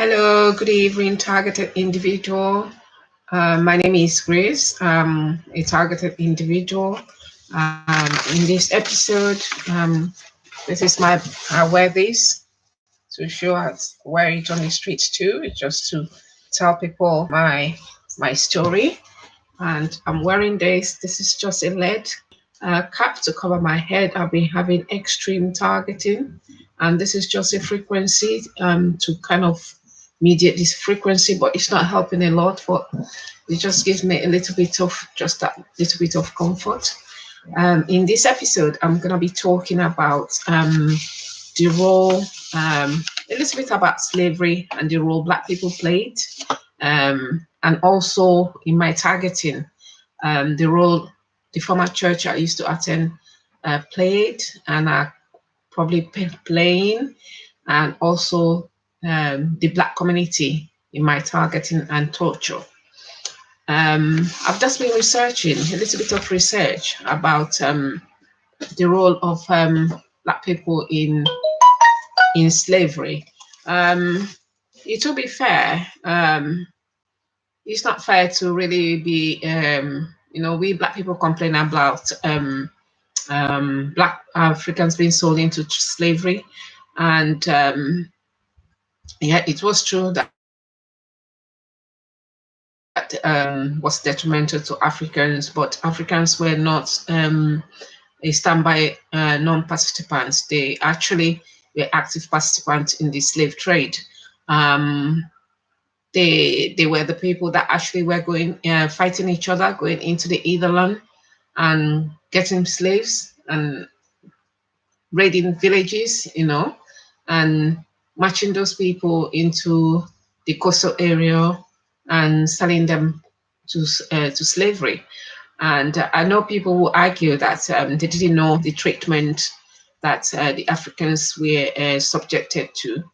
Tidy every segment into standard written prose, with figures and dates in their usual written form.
Hello, good evening, targeted individual. My name is Grace, a targeted individual. In this episode, this is my I wear this to show us wear it on the streets too, just to tell people my story. And I'm wearing this. This is just a lead cap to cover my head. I've been having extreme targeting, and this is just a frequency to kind of mediate this frequency, but it's not helping a lot. But it just gives me a little bit of just that little bit of comfort. In this episode, I'm gonna be talking about the role, a little bit about slavery and the role Black people played, and also in my targeting, the role the former church I used to attend played and are probably playing, and also the Black community in my targeting and torture. I've just been researching a little bit of research about the role of Black people in slavery. It will be fair. It's not fair to really be, we Black people complain about Black Africans being sold into slavery, and yeah, it was true that was detrimental to Africans, but Africans were not a standby non-participants. They actually were active participants in the slave trade. They were the people that actually were going fighting each other, going into the Netherlands and getting slaves and raiding villages, and matching those people into the coastal area and selling them to slavery. And I know people who argue that they didn't know the treatment that the Africans were subjected to,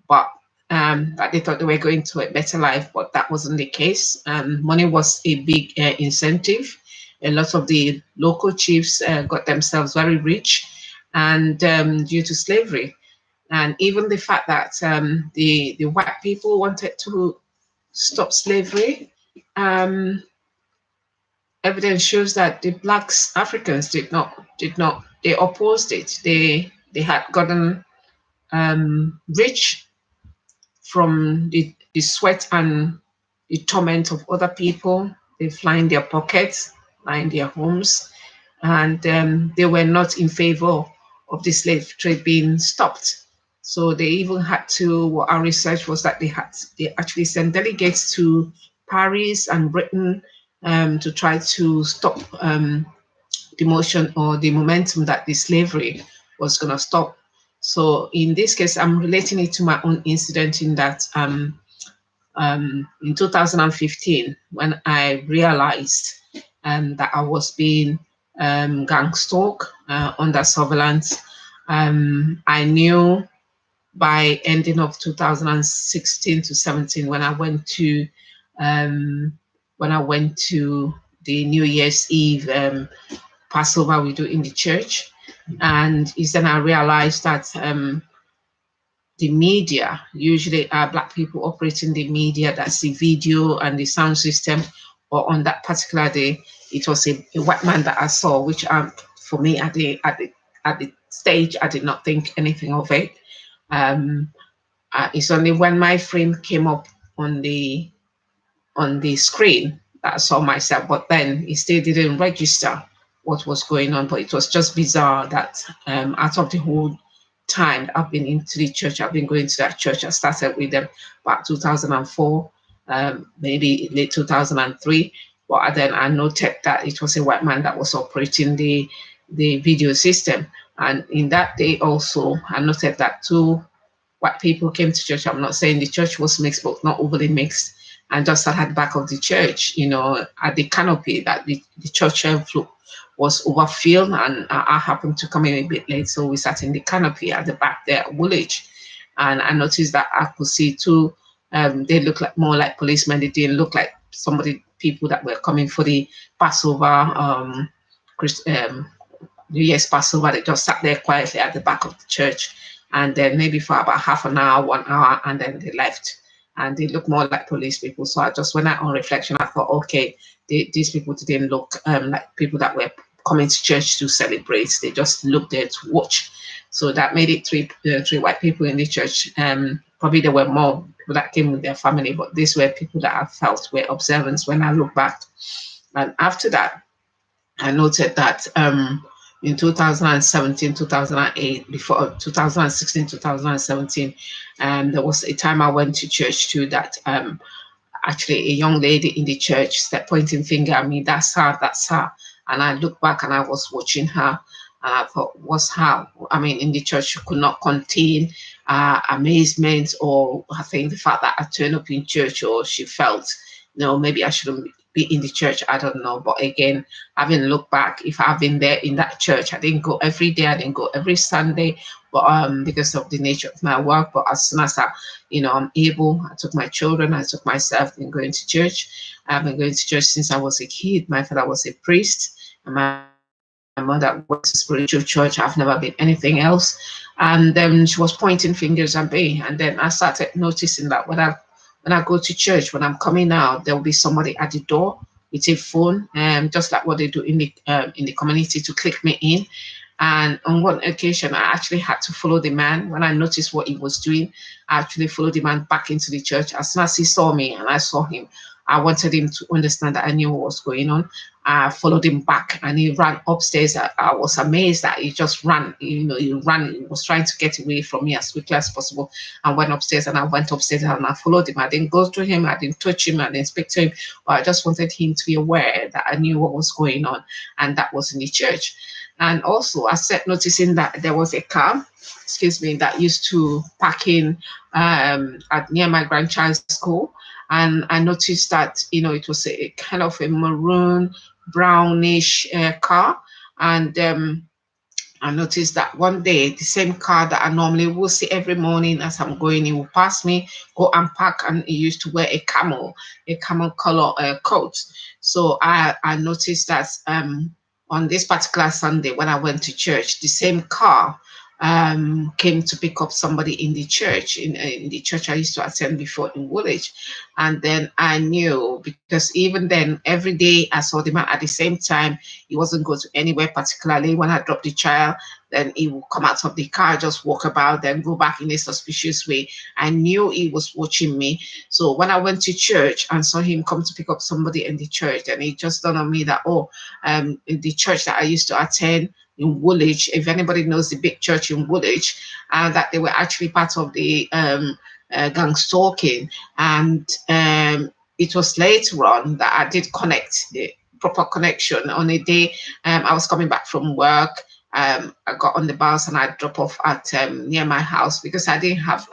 but that they thought they were going to a better life, but that wasn't the case. Money was a big incentive. A lot of the local chiefs got themselves very rich, and due to slavery, and even the fact that the white people wanted to stop slavery. Evidence shows that the blacks Africans did not they opposed it. They had gotten rich from the sweat and the torment of other people. They fly in their pockets, fly in their homes, and they were not in favor of the slave trade being stopped. So they even had to. What our research was that they actually sent delegates to Paris and Britain to try to stop the motion or the momentum that the slavery was going to stop. So in this case, I'm relating it to my own incident in that in 2015, when I realized that I was being gang stalked under surveillance, I knew by ending of 2016 to 17 when I went to the New Year's Eve Passover we do in the church, and is then I realized that the media, usually are Black people operating the media, that's the video and the sound system, or on that particular day, it was a white man that I saw, which for me at the stage, I did not think anything of it. It's only when my frame came up on the screen that I saw myself, but then it still didn't register what was going on. But it was just bizarre that out of the whole time I've been into the church, I've been going to that church. I started with them about 2004, maybe late 2003. But then I noted that it was a white man that was operating the video system. And in that day also, I noted that two white people came to church. I'm not saying the church was mixed, but not overly mixed. And just at the back of the church, at the canopy, that the church floor was overfilled, and I happened to come in a bit late, so we sat in the canopy at the back there, Woolwich, and I noticed that I could see two. They looked like more like policemen. They didn't look like people that were coming for the Passover, New Year's Passover. They just sat there quietly at the back of the church, and then maybe for about half an hour, 1 hour, and then they left. and they look more like police people. So I just, when I, on reflection, I thought, okay, these people didn't look like people that were coming to church to celebrate. They just looked there to watch. So that made it three white people in the church. Probably there were more people that came with their family, but these were people that I felt were observants when I look back. And after that, I noted that in 2017, 2008, before 2016, 2017, there was a time I went to church too that actually a young lady in the church started pointing finger at me. That's her, that's her. And I looked back and I was watching her and I thought, what's her? I mean, in the church, she could not contain amazement, or I think the fact that I turned up in church, or she felt, no, maybe I shouldn't be in the church. I don't know. But again, having looked back, if I've been there in that church, I didn't go every day, I didn't go every Sunday, but because of the nature of my work. But as soon as I'm able, I took my children, I took myself in going to church. I've been going to church since I was a kid. My father was a priest, and my mother went to spiritual church. I've never been anything else. And then she was pointing fingers at me. And then I started noticing that when I go to church, when I'm coming out, there will be somebody at the door with a phone, just like what they do in the community, to click me in. And on one occasion, I actually had to follow the man. When I noticed what he was doing, I actually followed the man back into the church. As soon as he saw me and I saw him, I wanted him to understand that I knew what was going on. I followed him back and he ran upstairs. I was amazed that he just ran. He ran. He was trying to get away from me as quickly as possible, and went upstairs. And I went upstairs and I followed him. I didn't go to him. I didn't touch him. I didn't speak to him. But I just wanted him to be aware that I knew what was going on, and that was in the church. And also, I started noticing that there was a car, that used to park in at near my grandchild's school. And I noticed that it was a kind of a maroon brownish car. And I noticed that one day the same car that I normally will see every morning as I'm going, he will pass me, go and park, and he used to wear a camel color coat. So I noticed that on this particular Sunday when I went to church, the same car came to pick up somebody in the church, in the church I used to attend before in Woolwich. And then I knew, because even then, every day I saw the man at the same time. He wasn't going to anywhere, particularly when I dropped the child. Then he would come out of the car, just walk about, then go back in a suspicious way. I knew he was watching me. So when I went to church and saw him come to pick up somebody in the church, and it just dawned on me that, in the church that I used to attend in Woolwich, if anybody knows the big church in Woolwich, that they were actually part of the gang stalking. And it was later on that I did connect the proper connection. On a day I was coming back from work. I got on the bus and I dropped off at near my house because I didn't have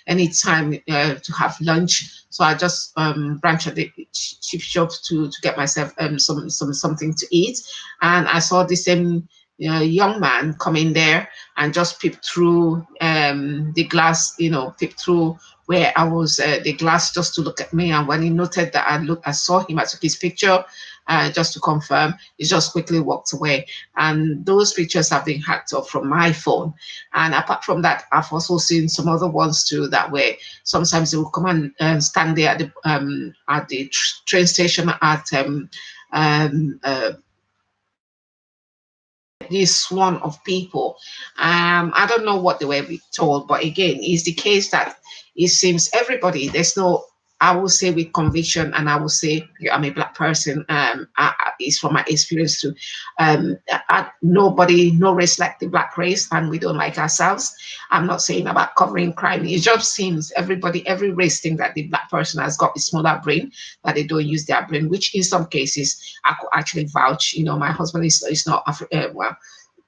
any time to have lunch. So I just branched at the chip shop to get myself something to eat. And I saw the same young man come in there and just peep through the glass, peep through where I was, the glass, just to look at me. And when he noted that I saw him, I took his picture just to confirm. He just quickly walked away. And those pictures have been hacked off from my phone. And apart from that, I've also seen some other ones too, that way sometimes they will come and stand there at the train station at this swarm of people. I don't know what they were told, but again, it's the case that it seems everybody, there's no, I will say with conviction, and I will say I'm a Black person. It's from my experience too. Nobody, no race like the Black race, and we don't like ourselves. I'm not saying about covering crime. It just seems every race think that the Black person has got a smaller brain, that they don't use their brain, which in some cases I could actually vouch. My husband is not well,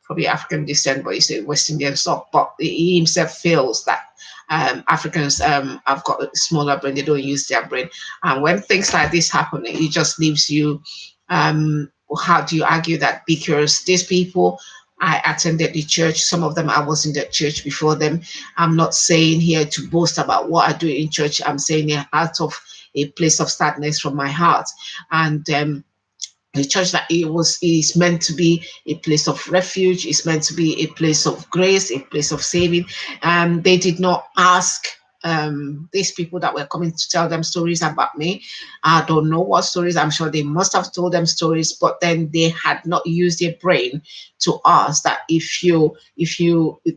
probably African descent, but he's a West Indian stock. But he himself feels that Africans have got a smaller brain, they don't use their brain. And when things like this happen, it just leaves you, how do you argue that? Because these people, I attended the church, some of them I was in the church before them. I'm not saying here to boast about what I do in church. I'm saying it out of a place of sadness from my heart. And the church that is meant to be a place of refuge, is meant to be a place of grace, a place of saving. They did not ask these people that were coming to tell them stories about me. I don't know what stories. I'm sure they must have told them stories, but then they had not used their brain to ask that if you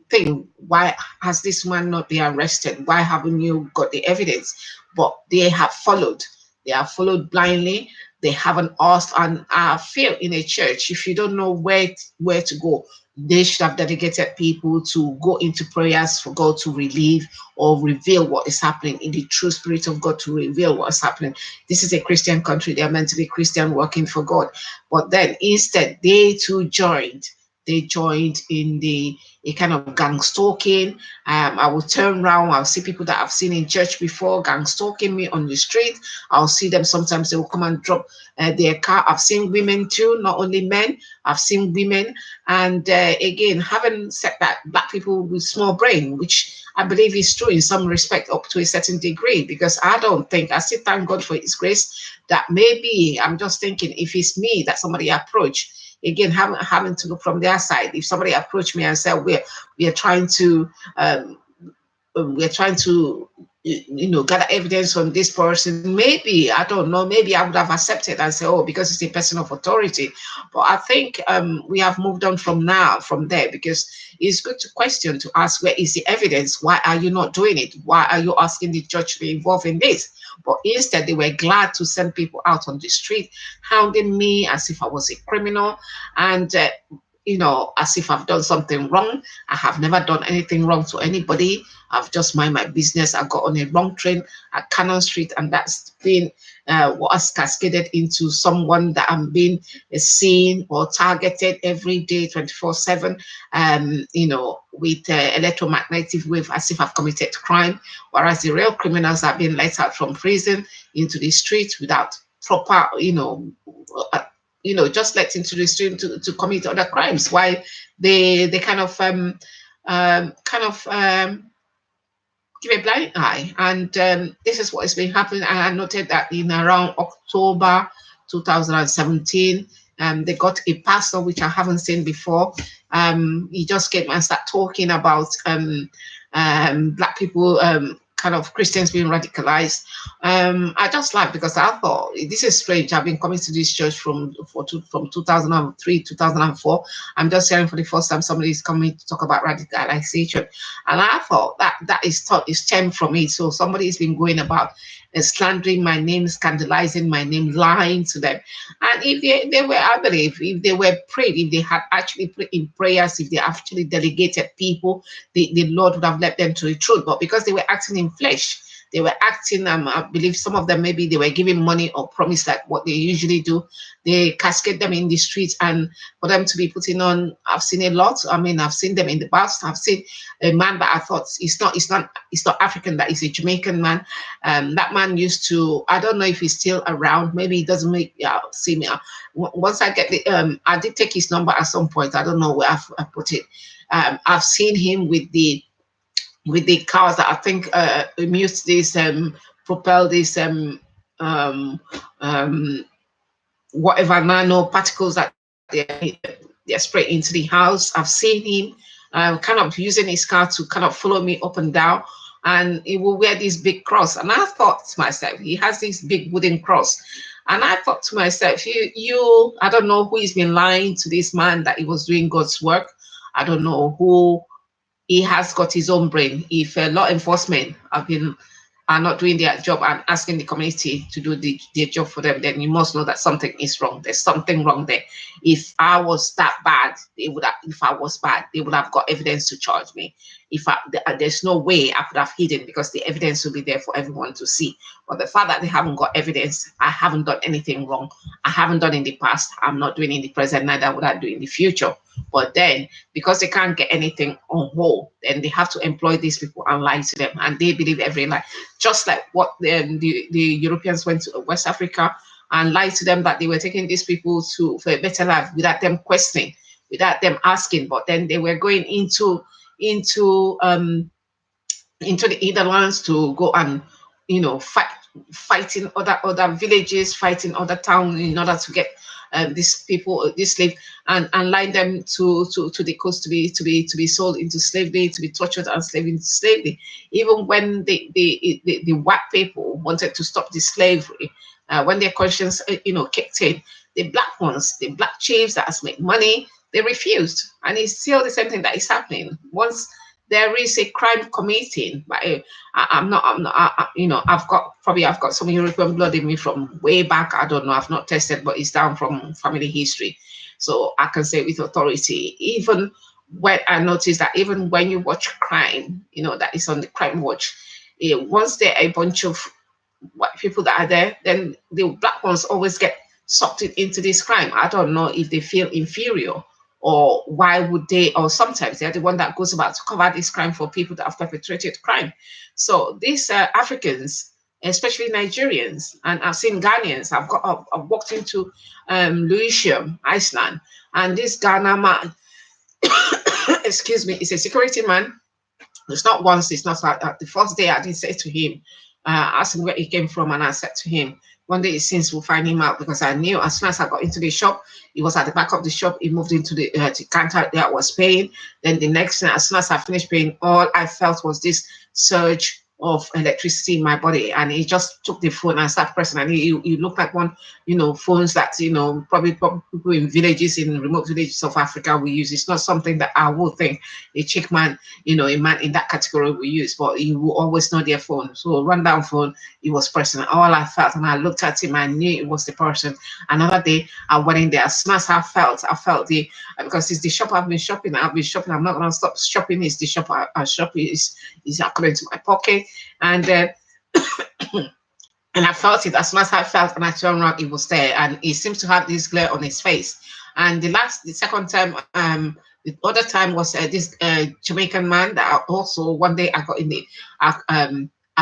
think, why has this man not been arrested? Why haven't you got the evidence? But they have followed. They have followed blindly. They haven't asked. And I feel in a church, if you don't know where to go, they should have dedicated people to go into prayers for God to relieve or reveal what is happening, in the true spirit of God to reveal what's happening. This is a Christian country. They are meant to be Christian, working for God. But then instead, they too joined. They joined in a kind of gang stalking. I will turn around. I'll see people that I've seen in church before gang stalking me on the street. I'll see them. Sometimes they will come and drop their car. I've seen women too, not only men. I've seen women. And again, having said that, Black people with small brain, which I believe is true in some respect up to a certain degree, because I still thank God for His grace, that maybe I'm just thinking, if it's me that somebody approached, again, having to look from their side. If somebody approached me and said, we are trying to gather evidence on this person, maybe, I don't know, maybe I would have accepted and say, oh, because it's a person of authority. But I think we have moved on from there, because it's good to question, to ask, where is the evidence? Why are you not doing it? Why are you asking the judge to be involved in this? But instead, they were glad to send people out on the street, hounding me as if I was a criminal, and as if I've done something wrong. I have never done anything wrong to anybody. I've just mind my business. I got on a wrong train at Cannon Street, and that's been what has cascaded into someone that I'm being seen or targeted every day, 24/7, with electromagnetic wave, as if I've committed crime, whereas the real criminals are being let out from prison into the street without proper, just let into the stream to commit other crimes, while they kind of give a blind eye. And this is what has been happening. And I noted that in around October 2017, they got a pastor, which I haven't seen before. He just came and started talking about Black people, kind of Christians being radicalized. I just laughed, because I thought, this is strange. I've been coming to this church from 2003, 2004. I'm just hearing for the first time somebody is coming to talk about radicalization. And I thought that is stemmed from it. So somebody has been going about slandering my name, scandalizing my name, lying to them. And if they were, I believe, if they were prayed, if they had actually prayed in prayers, if they actually delegated people, the Lord would have led them to the truth. But because they were acting in flesh, they were acting, I believe some of them, maybe they were giving money or promise, like what they usually do. They cascade them in the streets, and for them to be putting on, I've seen a lot. I mean, I've seen them in the past. I've seen a man that I thought it's not African, that is a Jamaican man. That man used to, I don't know if he's still around. Maybe he doesn't see me. Once I get I did take his number at some point. I don't know where I put it. I've seen him with the cars that I think emit this, propel this, whatever nano particles that they're spraying into the house. I've seen him kind of using his car to kind of follow me up and down, and he will wear this big cross. And I thought to myself, he has this big wooden cross. And I thought to myself, I don't know who has been lying to this man that he was doing God's work. I don't know who. He has got his own brain. If law enforcement are not doing their job and asking the community to do their job for them, then you must know that something is wrong. There's something wrong there. If I was that bad, they would have got evidence to charge me. There's no way I could have hidden, because the evidence will be there for everyone to see. But the fact that they haven't got evidence, I haven't done anything wrong. I haven't done in the past. I'm not doing in the present, neither would I do in the future. But then, because they can't get anything on hold, then they have to employ these people and lie to them, and they believe every lie. Just like what the Europeans went to West Africa and lied to them that they were taking these people for a better life without them questioning, without them asking. But then they were going into the Netherlands to go and fighting other villages, fighting other towns in order to get these people, this slave, and line them to the coast to be sold into slavery, to be tortured and enslaved into slavery. Even when the white people wanted to stop the slavery, when their conscience, kicked in, the black ones, the black chiefs that has made money, they refused. And it's still the same thing that is happening. Once there is a crime committing, but I've got some European blood in me from way back. I don't know, I've not tested, but it's down from family history. So I can say with authority, even when I notice that even when you watch crime, that is on the crime watch, once there are a bunch of white people that are there, then the black ones always get sucked into this crime. I don't know if they feel inferior, or why would they, or sometimes they're the one that goes about to cover this crime for people that have perpetrated crime. So these Africans, especially Nigerians, and I've seen Ghanaians. I've walked into Lewisham, Iceland, and this Ghana man, excuse me, is a security man. It's not once, it's not like the first day I didn't say to him, ask him where he came from, and I said to him, one day since we'll find him out, because I knew as soon as I got into the shop, he was at the back of the shop. He moved into the counter that I was paying. Then the next thing, as soon as I finished paying, all I felt was this surge of electricity in my body, and he just took the phone and started pressing, and he looked like one, phones that probably people in villages, in remote villages of Africa will use. It's not something that I would think a chick man, a man in that category will use, but he will always know their phone. So rundown phone, he was pressing. All I felt, and I looked at him, I knew it was the person. Another day I went in there, as soon as I felt the, because it's the shop I've been shopping, I'm not gonna stop shopping. It's the shop I shop is according to my pocket. And and I felt it. As soon as I felt, and I turned around, it was there, and he seems to have this glare on his face. And the second time, the other time was this Jamaican man that also one day I got in the, I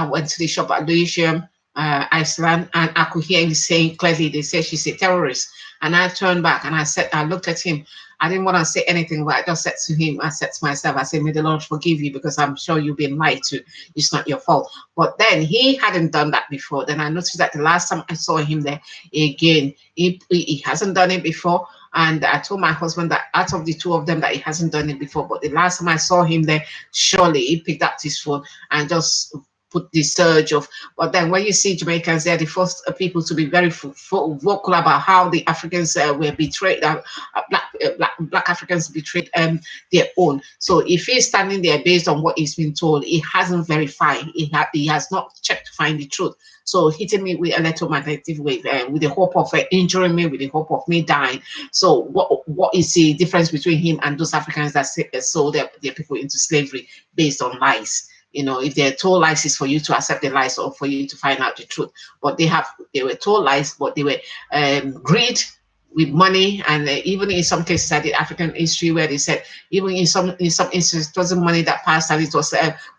went to the shop at Lewisham, Iceland, and I could hear him saying clearly, they said she's a terrorist. And I turned back and I looked at him. I didn't want to say anything, but I just said to him, I said to myself, I said, may the Lord forgive you, because I'm sure you've been lied to. It's not your fault. But then he hadn't done that before. Then I noticed that the last time I saw him there again, he hasn't done it before. And I told my husband that out of the two of them that he hasn't done it before. But the last time I saw him there, surely he picked up his phone and just put the surge of. But then when you see Jamaicans, they're the first people to be very vocal about how the Africans were betrayed, black Africans betrayed their own. So if he's standing there based on what he's been told, he hasn't verified, he has not checked to find the truth. So hitting me with electromagnetic wave, with the hope of injuring me, with the hope of me dying. So what is the difference between him and those Africans that sold their people into slavery based on lies? If they're told lies, is for you to accept the lies or for you to find out the truth. But they were told lies, but they were greed with money. And even in some cases, I did African history where they said even in some instances it wasn't money that passed, and it was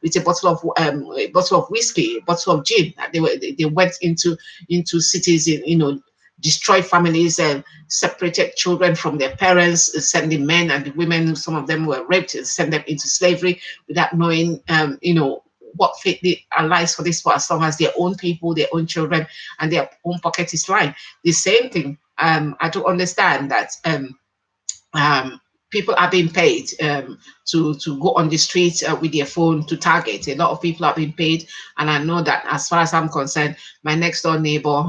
with a bottle of whiskey, a bottle of gin. They went into cities, destroyed families and separated children from their parents, sending men and the women, some of them were raped, and sent them into slavery without knowing, what fate lies for this for, as long as their own people, their own children, and their own pocket is lined. The same thing. I do understand that people are being paid to go on the streets with their phone to target. A lot of people are being paid, and I know that as far as I'm concerned, my next door neighbor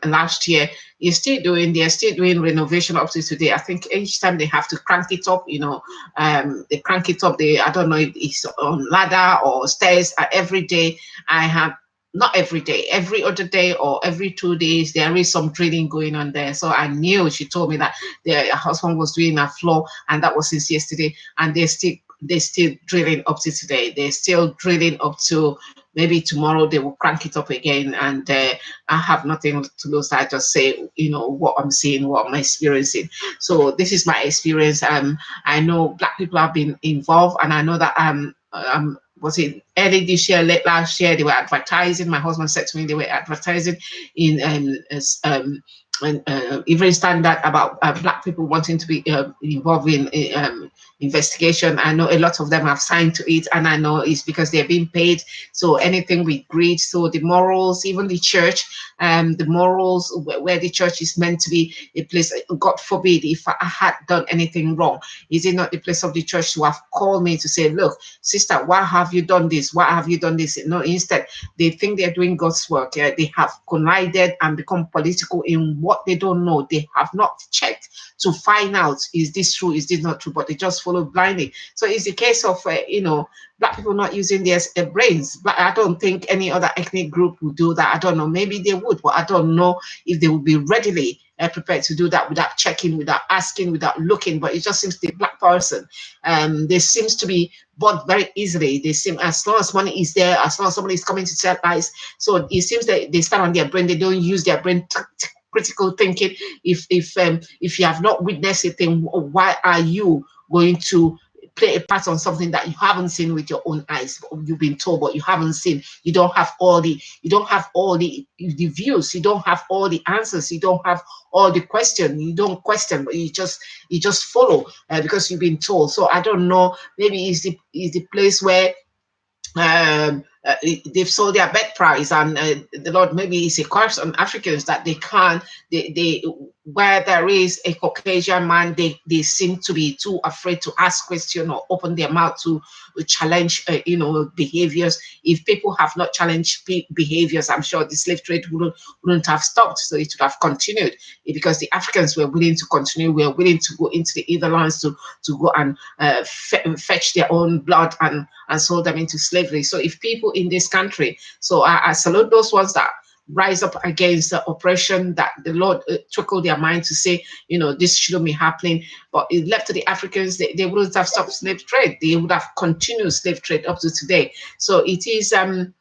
last year they're still doing renovation up to today. I think each time they have to crank it up, they crank it up. I don't know if it's on ladder or stairs. Every day I have. Not every day, every other day or every 2 days, there is some drilling going on there. So I knew, she told me that their husband was doing a floor, and that was since yesterday, and they're still drilling up to today. They're still drilling up to maybe tomorrow they will crank it up again. And I have nothing to lose. I just say, what I'm seeing, what I'm experiencing. So this is my experience. I know Black people have been involved, and I know that was it early this year, late last year, they were advertising. My husband said to me they were advertising in and even standard about black people wanting to be involved in investigation. I know a lot of them have signed to it, and I know it's because they're being paid. So anything with greed. So the morals, even the church, the morals where the church is meant to be a place. God forbid if I had done anything wrong, is it not the place of the church to have called me to say, look, sister, why have you done this? Why have you done this? No, instead they think they're doing God's work. They have collided and become political in what they don't know. They have not checked to find out, is this true, is this not true, but they just follow blindly. So it's a case of black people not using their brains. But I don't think any other ethnic group would do that. I don't know, maybe they would, but I don't know if they would be readily prepared to do that without checking, without asking, without looking. But it just seems the black person, they seems to be bought very easily. They seem, as long as money is there, as long as somebody is coming to tell lies, so it seems that they stand on their brain. They don't use their brain critical thinking. If you have not witnessed a thing, why are you going to play a part on something that you haven't seen with your own eyes? You've been told, but you haven't seen. You don't have all the views. You don't have all the answers. You don't have all the question. You don't question, but you just follow because you've been told. So I don't know. Maybe it's the place where they've sold their bed price, and the Lord, maybe it's a curse on Africans that they can't, they where there is a Caucasian man, they seem to be too afraid to ask question or open their mouth to challenge behaviors. If people have not challenged behaviors, I'm sure the slave trade wouldn't have stopped, so it would have continued, because the Africans were willing to continue, were willing to go into the Netherlands to go and fetch their own blood and sold them into slavery. So if people in this country, so I salute those ones that rise up against the oppression, that the Lord trickled their mind to say, this shouldn't be happening. But it left to the Africans, they wouldn't have stopped slave trade. They would have continued slave trade up to today. So it is sad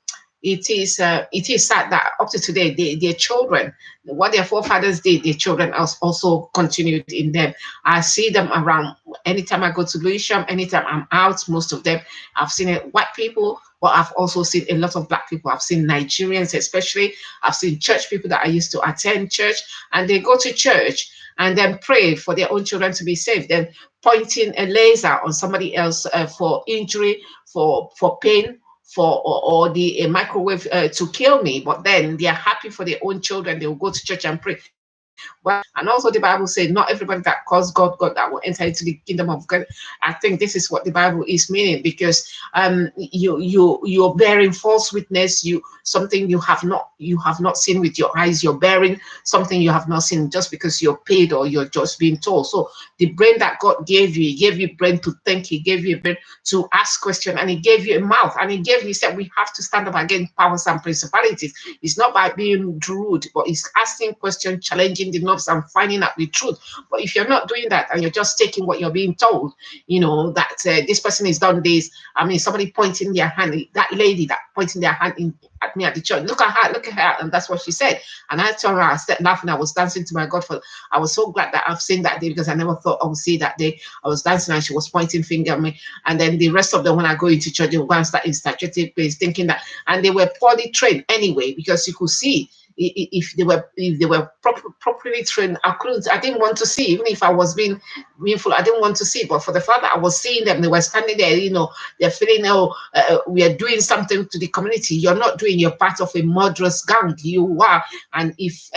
that up to today, their children, what their forefathers did, their children also continued in them. I see them around anytime I go to Lewisham, anytime I'm out, most of them, I've seen it, white people, but I've also seen a lot of black people. I've seen Nigerians, especially. I've seen church people that I used to attend church, and they go to church and then pray for their own children to be saved, then pointing a laser on somebody else for injury, for pain, or the microwave to kill me. But then they are happy for their own children. They will go to church and pray. Well, and also the Bible says, not everybody that calls God God that will enter into the kingdom of God. I think this is what the Bible is meaning, because you're bearing false witness, something you have not seen with your eyes. You're bearing something you have not seen just because you're paid or you're just being told. So the brain that God gave you, He gave you brain to think, He gave you a brain to ask questions, and He gave you a mouth, and He said we have to stand up against powers and principalities. It's not by being rude, but it's asking questions, challenging the knobs, and finding out the truth. But if you're not doing that and you're just taking what you're being told, that this person has done this. I mean, somebody pointing their hand, that lady that pointing their hand at me at the church, look at her, and that's what she said. And I turned around, I started laughing. I was dancing to my God. I was so glad that I've seen that day, because I never thought I would see that day. I was dancing and she was pointing finger at me. And then the rest of them, when I go into church, they will go and start in statutory place, thinking that, and they were poorly trained anyway, because you could see if they were properly trained. I didn't want to see, even if I was being full, I didn't want to see. But for the fact that I was seeing them, they were standing there, they're feeling, we are doing something to the community. You're not doing your part of a murderous gang. You are. And if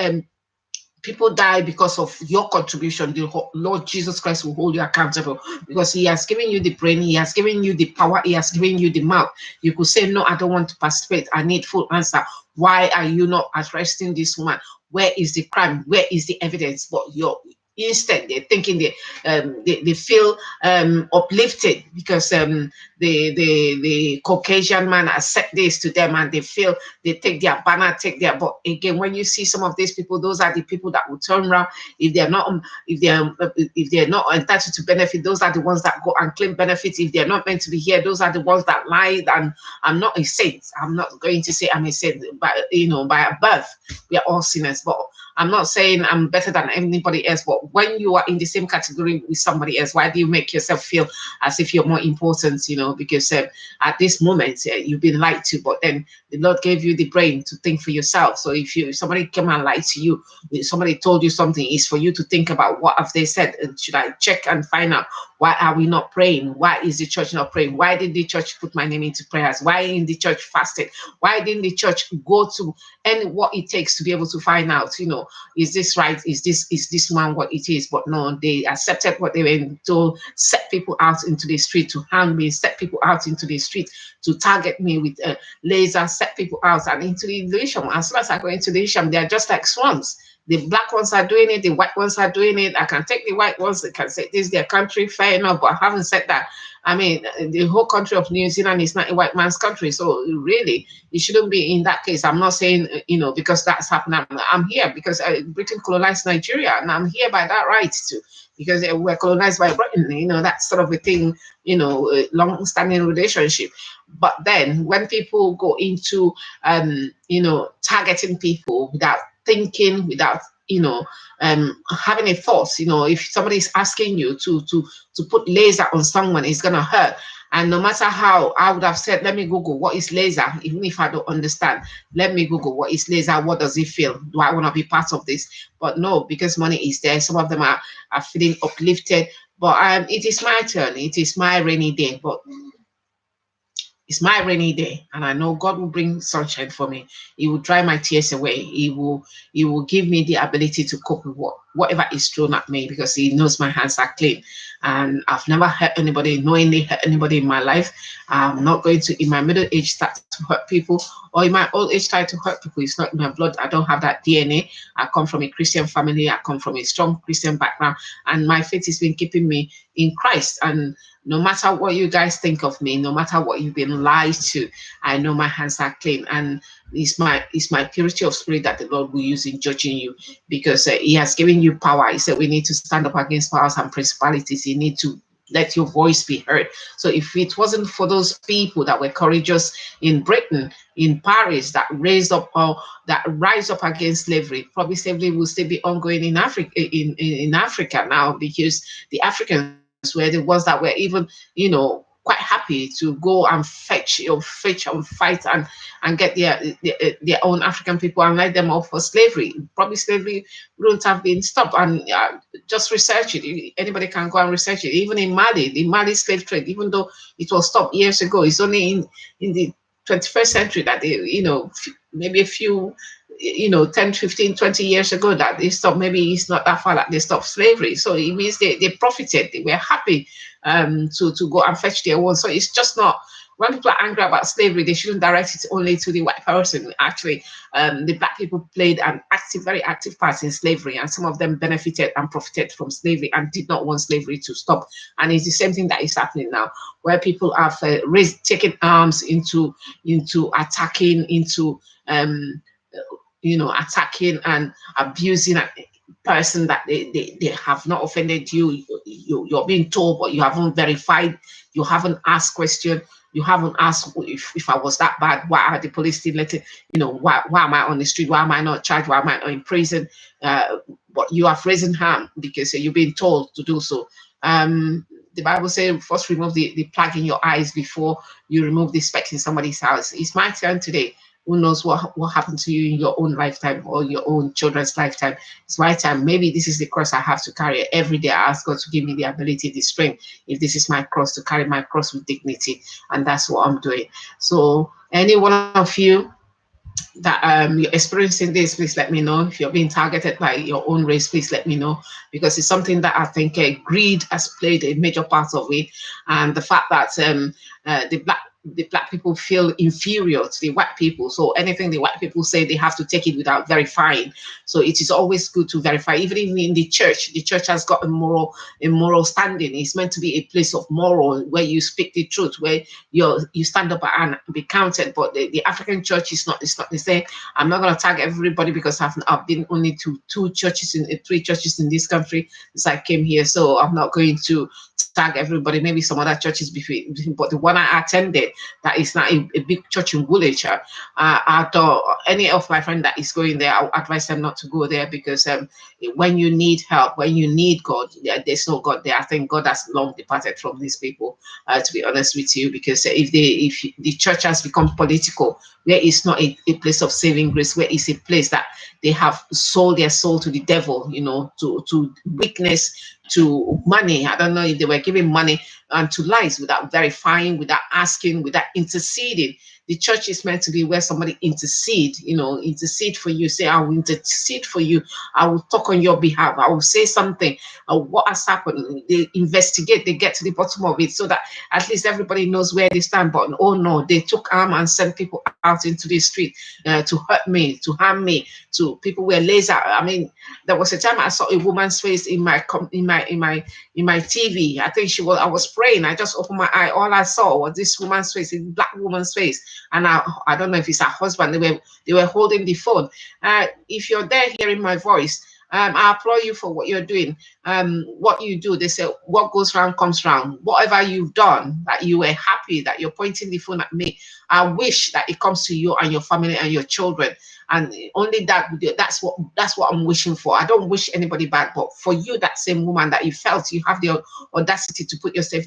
people die because of your contribution, the Lord Jesus Christ will hold you accountable, because He has given you the brain, He has given you the power, He has given you the mouth. You could say, no, I don't want to participate. I need full answer. Why are you not arresting this woman? Where is the crime? Where is the evidence? But instead, they're thinking they feel uplifted because the Caucasian man has said this to them, and they feel they take their banner, but again, when you see some of these people, those are the people that will turn around if they're not entitled to benefit. Those are the ones that go and claim benefits. If they're not meant to be here, those are the ones that lie. And I'm not a saint. I'm not going to say I'm a saint, but by birth we are all sinners. But I'm not saying I'm better than anybody else, but when you are in the same category with somebody else, why do you make yourself feel as if you're more important? Because at this moment you've been lied to, but then the Lord gave you the brain to think for yourself. So if somebody came and lied to you, if somebody told you something, it's for you to think about what have they said, and should I check and find out why are we not praying? Why is the church not praying? Why did the church put my name into prayers? Why in the church fasted? Why didn't the church go to and what it takes to be able to find out, is this right? Is this man what it is? But no, they accepted what they were told, set people out into the street to hang me, set people out into the street to target me with a laser, set people out and into the Isham. As soon as I go into the Isham, they're just like swans. The black ones are doing it, the white ones are doing it. I can take the white ones, they can say this is their country, fair enough, but I haven't said that. I mean, the whole country of New Zealand is not a white man's country. So really, it shouldn't be in that case. I'm not saying, because that's happened. I'm here because Britain colonized Nigeria, and I'm here by that right too, because we're colonized by Britain. That's sort of a thing, a long-standing relationship. But then when people go into, targeting people without thinking, without having a thought, if somebody is asking you to put laser on someone, it's gonna hurt. And no matter how, I would have said, let me Google what is laser, even if I don't understand. Let me Google what is laser. What does it feel? Do I want to be part of this? But no, because money is there. Some of them are feeling uplifted. But it is my turn. It is my rainy day. But it's my rainy day, and I know God will bring sunshine for me. He will dry my tears away. He will give me the ability to cope with whatever is thrown at me, because He knows my hands are clean. And I've never hurt anybody, knowingly hurt anybody in my life. I'm not going to, in my middle age, start to hurt people, or in my old age, try to hurt people. It's not in my blood. I don't have that DNA. I come from a Christian family. I come from a strong Christian background, and my faith has been keeping me in Christ. And no matter what you guys think of me, no matter what you've been lied to, I know my hands are clean, and it's my purity of spirit that the Lord will use in judging you, because He has given you power. He said we need to stand up against powers and principalities. You need to let your voice be heard. So if it wasn't for those people that were courageous in Britain, in Paris, that rise up against slavery, probably slavery will still be ongoing in Africa, in Africa now, because the Africans were the ones that were even, quite happy to go and fetch and fight and get their own African people and let them off for slavery. Probably slavery wouldn't have been stopped. And just research it. Anybody can go and research it. Even in Mali, the Mali slave trade, even though it was stopped years ago, it's only in the 21st century that they, maybe a few 10, 15, 20 years ago that they stopped. Maybe it's not that far that they stopped slavery. So it means they profited. They were happy to go and fetch their own. So it's just not, when people are angry about slavery, they shouldn't direct it only to the white person. Actually, the black people played an very active part in slavery, and some of them benefited and profited from slavery and did not want slavery to stop. And it's the same thing that is happening now, where people have taken arms into attacking, into attacking and abusing a person that they have not offended you. You're being told, but you haven't verified. You haven't asked questions. You haven't asked if I was that bad. Why are the police still letting? Why am I on the street? Why am I not charged? Why am I not in prison? But you have raised hand because you've been told to do so. The Bible says, first remove the plug in your eyes before you remove the speck in somebody's house. It's my turn today. Who knows what happened to you in your own lifetime or your own children's lifetime? It's my time. Maybe this is the cross I have to carry every day. I ask God to give me the ability, the strength, if this is my cross, to carry my cross with dignity. And that's what I'm doing. So any one of you that you're experiencing this, please let me know. If you're being targeted by your own race, please let me know, because it's something that I think greed has played a major part of it, and the fact that the black people feel inferior to the white people. So anything the white people say, they have to take it without verifying. So it is always good to verify. Even in the church has got a moral standing. It's meant to be a place of moral, where you speak the truth, where you stand up and be counted. But the African church is not the same. I'm not going to tag everybody, because I've been only to three churches in this country since I came here. So I'm not going to tag everybody, maybe some other churches before, but the one I attended, that is not a big church in Woolwich. I thought any of my friend that is going there, I would advise them not to go there, because when you need help, when you need God, there's no God there. I think God has long departed from these people, to be honest with you, because if the church has become political, where it's not a place of saving grace, where it's a place that they have sold their soul to the devil, to weakness, to money. I don't know if they were giving money and to lies without verifying, without asking, without interceding. The church is meant to be where somebody intercede for you. Say, I will intercede for you. I will talk on your behalf. I will say something. What has happened? They investigate. They get to the bottom of it, so that at least everybody knows where they stand. But oh no, they took arm and sent people out into the street to hurt me, to harm me. To people were laser. I mean, there was a time I saw a woman's face in my TV. I think I was praying. I just opened my eye. All I saw was this woman's face, a black woman's face. And I don't know if it's her husband. They were holding the phone. If you're there hearing my voice, I applaud you for what you're doing. What you do, they say, what goes round comes round. Whatever you've done, that you were happy, that you're pointing the phone at me, I wish that it comes to you and your family and your children. And only that's what I'm wishing for. I don't wish anybody bad, but for you, that same woman that you felt, you have the audacity to put yourself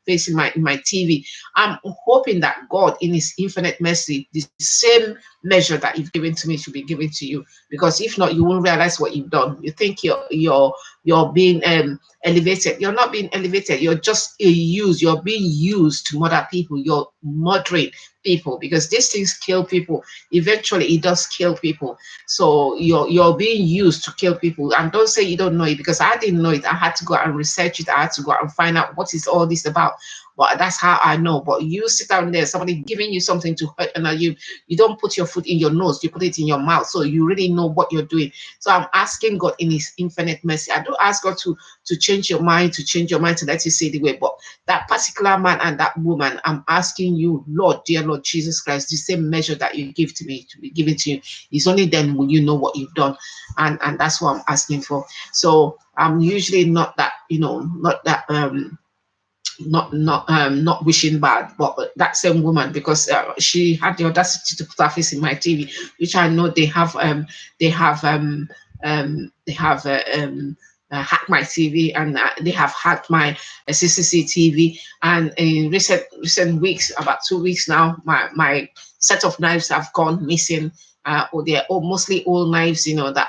face in my TV. I'm hoping that God, in His infinite mercy, the same measure that you've given to me should be given to you. Because if not, you won't realize what you've done. You think you're being elevated. You're not being elevated. You're just used. You're being used to murder people. You're murdering people, because these things kill people. Eventually, it does kill people. So you're being used to kill people. And don't say you don't know it, because I didn't know it. I had to go and research it. I had to go and find out what is all this about. But that's how I know. But you sit down there, somebody giving you something to hurt, and you don't put your foot in your nose, you put it in your mouth. So you really know what you're doing. So I'm asking God in His infinite mercy. I don't ask God to change your mind, to let you see the way. But that particular man and that woman, I'm asking you, Lord, dear Lord Jesus Christ, the same measure that you give to me to be given to you. It's only then will you know what you've done. And that's what I'm asking for. So I'm usually not that, not wishing bad, but that same woman, because she had the audacity to put her face in my TV, which I know they have hacked my TV, and they have hacked my CCTV. And in recent weeks, about 2 weeks now, my set of knives have gone missing. Or they're mostly old knives, that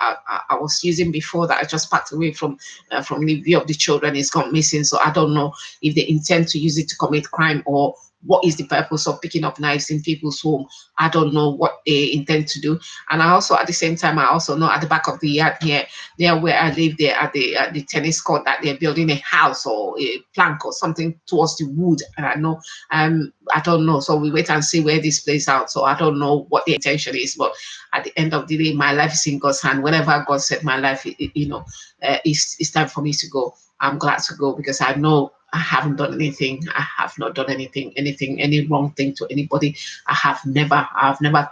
I was using before, that I just packed away from the view of the children. It's gone missing. So I don't know if they intend to use it to commit crime, or what is the purpose of picking up knives in people's home. I don't know what they intend to do. And I also, at the same time, I also know at the back of the yard here, there where I live, there at the tennis court, that they're building a house or a plank or something towards the wood. And I know, I don't know. So we wait and see where this plays out. So I don't know what the intention is, but at the end of the day, my life is in God's hand. Whenever God said my life, it's time for me to go. I'm glad to go, because I know I haven't done anything. I have not done any wrong thing to anybody. I've never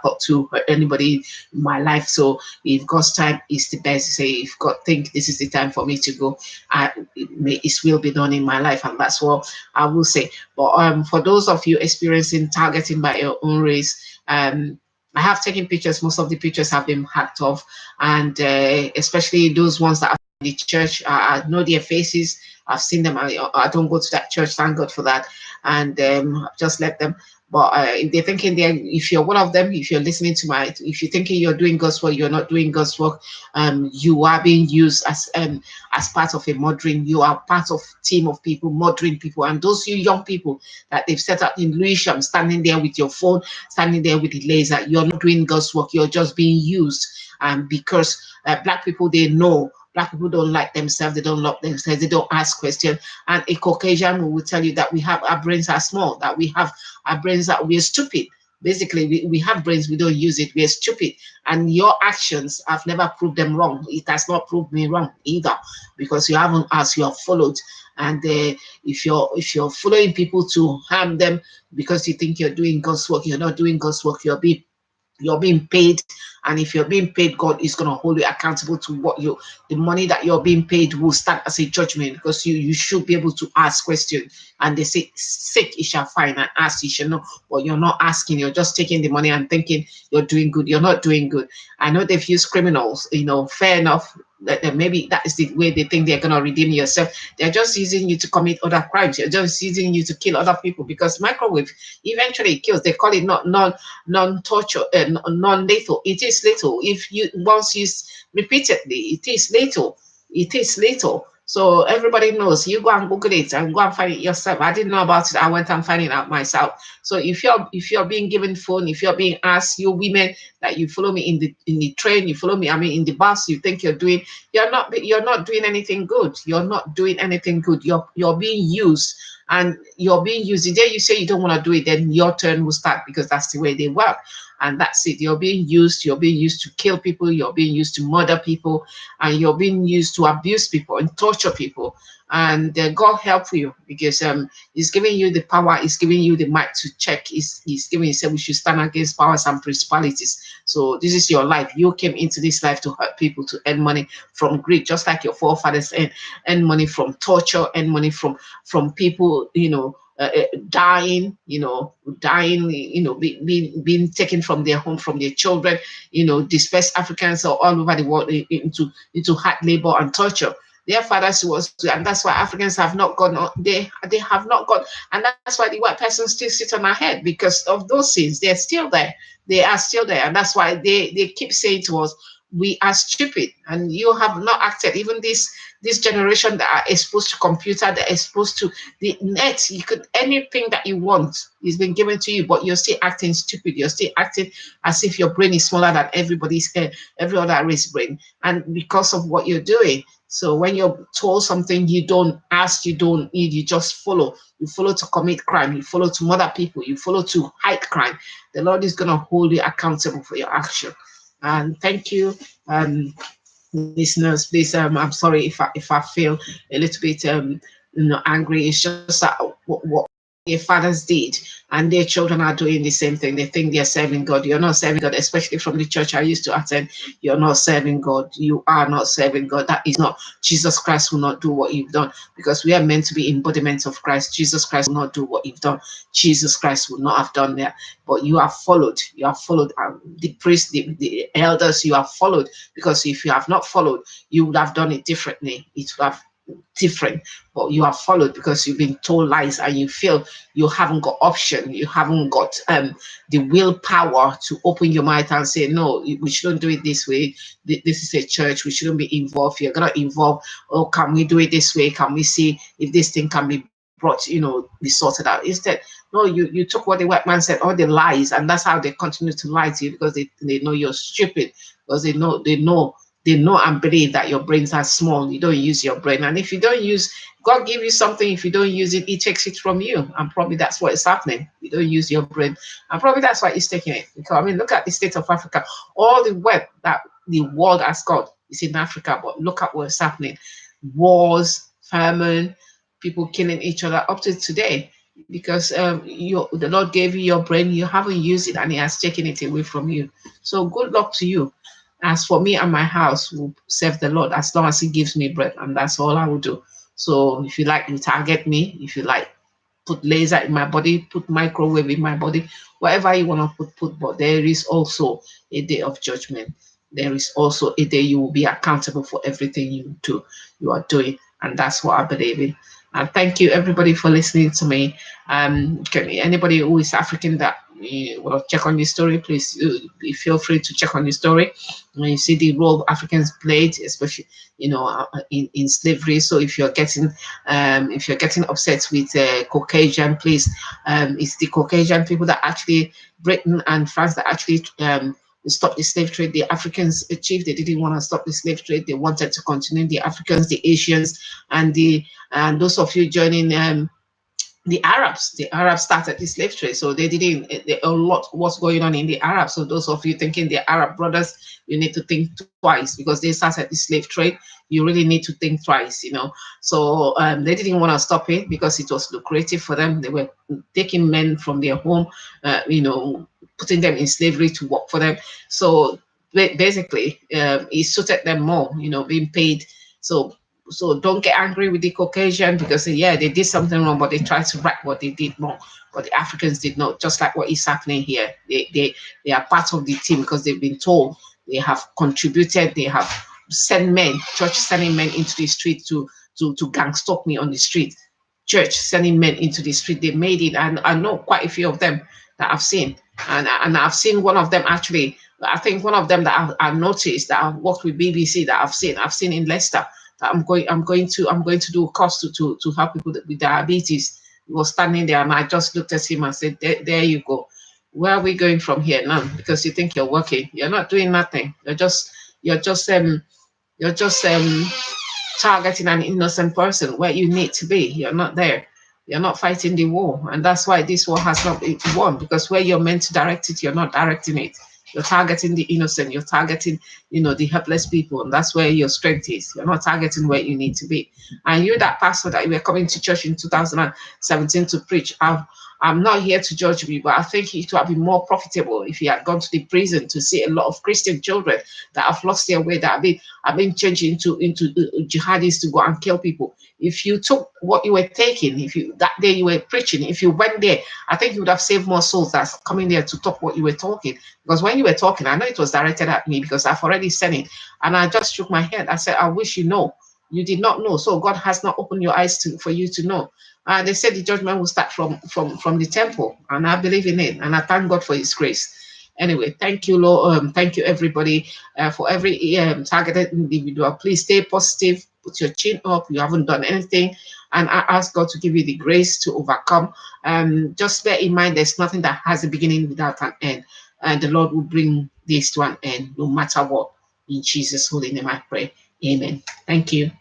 thought to hurt anybody in my life. So if God's time is the best, say if God think this is the time for me to go, it will be done in my life, and that's what I will say. But for those of you experiencing targeting by your own race, I have taken pictures. Most of the pictures have been hacked off, and especially those ones that are in the church. I know their faces. I've seen them. I don't go to that church. Thank God for that. And I've just let them. But if they're thinking if you're one of them, if you're listening to if you're thinking you're doing God's work, you're not doing God's work. You are being used as part of a murdering. You are part of a team of people murdering people. And those you young people that they've set up in Lewisham, standing there with your phone, standing there with the laser, you're not doing God's work. You're just being used. Because Black people, they know. Black people don't like themselves. They don't love themselves. They don't ask questions. And a Caucasian will tell you that our brains are small, that we have our brains, that we're stupid. Basically, we have brains, we don't use it. We're stupid. And your actions have never proved them wrong. It has not proved me wrong either, because you haven't asked, you have followed. And if you're following people to harm them because you think you're doing God's work, you're not doing God's work. You're being paid And if you're being paid, God is going to hold you accountable to what the money that you're being paid will stand as a judgment, because you should be able to ask questions. And they say, seek you shall find, and ask you shall know. But you're not asking, you're just taking the money and thinking you're doing good. You're not doing good. I know they've used criminals, fair enough. That maybe that is the way they think they're going to redeem yourself. They're just using you to commit other crimes. They're just using you to kill other people, because microwave eventually kills. They call it not non-torture, non-lethal. It is lethal. If you once used repeatedly, it is lethal. It is lethal. So everybody knows. You go and Google it and go and find it yourself. I didn't know about it. I went and finding out myself. So if you're being given phone, if you're being asked, you women, that you follow me in the train, you follow me, I mean in the bus, you think you're not doing anything good. You're not doing anything good. You're being used, and you're being used. The day you say you don't want to do it, then your turn will start, because that's the way they work. And that's it. You're being used. You're being used to kill people. You're being used to murder people, and you're being used to abuse people and torture people. And God help you, because He's giving you the power. He's giving you the might to check. He's giving you, said we should stand against powers and principalities. So this is your life. You came into this life to hurt people, to earn money from greed, just like your forefathers earn money from torture, earn money from people, dying, being taken from their home, from their children, displaced Africans all over the world into hard labor and torture. Their fathers was, and that's why Africans have not gone. They have not gone, and that's why the white person still sit on our head, because of those sins. They're still there. They are still there, and that's why they keep saying to us, we are stupid, and you have not acted. Even this generation that are exposed to computer, that are exposed to the net, you could, anything that you want is been given to you, but you're still acting stupid. You're still acting as if your brain is smaller than every other race brain, and because of what you're doing. So when you're told something, you don't ask, you don't need, you just follow. You follow to commit crime, you follow to murder people, you follow to hide crime. The Lord is going to hold you accountable for your action. And thank you, listeners. Please, I'm sorry if I feel a little bit angry. It's just that what their fathers did, and their children are doing the same thing. They think they're serving God. You're not serving God, especially from the church I used to attend. You're not serving God. You are not serving God. That is not, Jesus Christ will not do what you've done, because we are meant to be embodiments of Christ. Jesus Christ will not do what you've done. Jesus Christ will not have done that. But you have followed. You have followed the priests, the elders. You have followed, because if you have not followed, you would have done it differently. It would have different, but you have followed because you've been told lies, and you feel you haven't got option, you haven't got the willpower to open your mind and say, no, we shouldn't do it this way. This is a church, we shouldn't be involved. You're gonna involve, oh, can we do it this way? Can we see if this thing can be brought, be sorted out? Instead, no, you took what the white man said, all the lies, and that's how they continue to lie to you, because they know you're stupid, because they know and believe that your brains are small. You don't use your brain. And if you don't use, God give you something, if you don't use it, He takes it from you. And probably that's what is happening. You don't use your brain. And probably that's why He's taking it. Because, I mean, look at the state of Africa. All the wealth that the world has got is in Africa. But look at what's happening. Wars, famine, people killing each other up to today. Because the Lord gave you your brain, you haven't used it, and He has taken it away from you. So good luck to you. As for me and my house, will serve the Lord as long as He gives me bread, and that's all I will do. So if you like, you target me. If you like, put laser in my body, put microwave in my body, whatever you want to put. But there is also a day of judgment. There is also a day you will be accountable for everything you are doing, and that's what I believe in. And thank you everybody for listening to me. Anybody who is African that will check on the story, please feel free to check on the story. When you see the role Africans played, especially in slavery. So if you're getting upset with Caucasian, please, it's the Caucasian people that actually, Britain and France, that actually stop the slave trade. The Africans achieved, they didn't want to stop the slave trade. They wanted to continue. The Africans, the Asians, and those of you joining the Arabs started the slave trade, so they didn't. A lot was going on in the Arabs. So those of you thinking the Arab brothers, you need to think twice, because they started the slave trade. You really need to think twice, So they didn't want to stop it because it was lucrative for them. They were taking men from their home, putting them in slavery to work for them. So basically, it suited them more, being paid. So don't get angry with the Caucasian, because yeah, they did something wrong, but they tried to right what they did wrong. But the Africans did not. Just like what is happening here, they are part of the team because they've been told, they have contributed, they have sent men, church sending men into the street to gang stalk me on the street. Church sending men into the street. They made it, and I know quite a few of them that I've seen, and I've seen one of them actually. I think one of them that I've noticed, that I've worked with BBC, that I've seen in Leicester, that I'm going to do a course to help people with diabetes. He was standing there, and I just looked at him and said, there you go. Where are we going from here now? Because you think you're working, you're not doing nothing. You're just targeting an innocent person where you need to be. You're not there. You're not fighting the war. And that's why this war has not been won, because where you're meant to direct it, you're not directing it. You're targeting the innocent. You're targeting, the helpless people. And that's where your strength is. You're not targeting where you need to be. And you're that pastor that you were coming to church in 2017 to preach. I'm not here to judge you, but I think it would have been more profitable if you had gone to the prison to see a lot of Christian children that have lost their way, that have been changed into jihadis to go and kill people. If you took what you were taking, if you that day you were preaching, if you went there, I think you would have saved more souls that's coming there to talk what you were talking. Because when you were talking, I know it was directed at me because I've already said it, and I just shook my head. I said, I wish you did not know. So God has not opened your eyes for you to know. They said the judgment will start from the temple, and I believe in it, and I thank God for His grace. Anyway, thank you, Lord. Thank you, everybody, for every targeted individual. Please stay positive. Put your chin up. You haven't done anything, and I ask God to give you the grace to overcome. Just bear in mind, there's nothing that has a beginning without an end, and the Lord will bring this to an end, no matter what. In Jesus' holy name, I pray. Amen. Thank you.